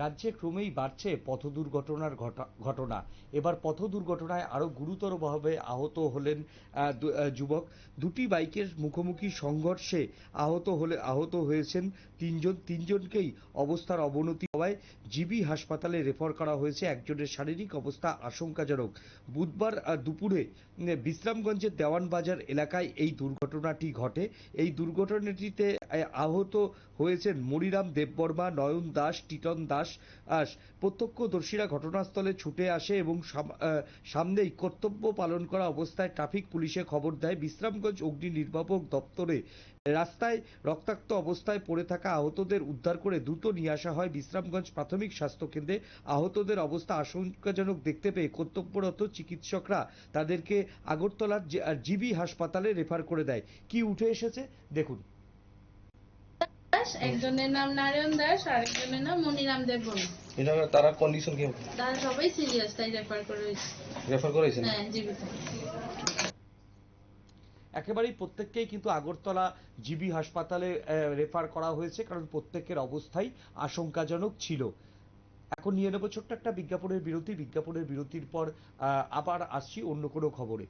রাজ্যে ক্রমেই বাড়ছে পথ দুর্ঘটনার ঘটনা। এবার পথ দুর্ঘটনায় আরও গুরুতরভাবে আহত হলেন যুবক। দুটি বাইকের মুখোমুখি সংঘর্ষে আহত হয়েছেন তিনজনকেই অবস্থার অবনতি হওয়ায় জিবি হাসপাতালে রেফার করা হয়েছে। একজনের শারীরিক অবস্থা আশঙ্কাজনক। বুধবার দুপুরে বিশ্রামগঞ্জের দেওয়ানবাজার এলাকায় এই দুর্ঘটনাটি ঘটে। এই দুর্ঘটনাটিতে আহত হয়েছেন মনিরাম দেববর্মা, নয়ন দাস, টিটন দাস। প্রত্যক্ষদর্শীরা ঘটনাস্থলে ছুটে আসে এবং সামনেই কর্তব্য পালন করা অবস্থায় ট্রাফিক পুলিশে খবর দেয়। বিশ্রামগঞ্জ অগ্নি নির্বাপক দপ্তরে রাস্তায় রক্তাক্ত অবস্থায় পড়ে থাকা আহতদের উদ্ধার করে দ্রুত নিয়ে আসা হয় বিশ্রামগঞ্জ প্রাথমিক স্বাস্থ্য কেন্দ্রে। আহতদের অবস্থা আশঙ্কাজনক দেখতে পেয়ে কর্তব্যরত চিকিৎসকরা তাদেরকে আগরতলার জিবি হাসপাতালে রেফার করে দেয়। কি উঠে এসেছে দেখুন। একজনের নাম নারায়ণ দাস আর একজনের নাম মনিরাম দেববর্মা। এটা তারা কন্ডিশন কি? তারা সবাই সিরিয়াস, তাই রেফার করেছে। হ্যাঁ, জীবিত। একেবারেই প্রত্যেককেই কিন্তু আগরতলা জিবি হাসপাতালে রেফার করা হয়েছে, কারণ প্রত্যেকের অবস্থাই আশঙ্কাজনক ছিল। এখন নিয়ে নেব ছোট্ট একটা বিজ্ঞাপনের বিরতির পর আবার আসছি অন্য কোনো খবরে।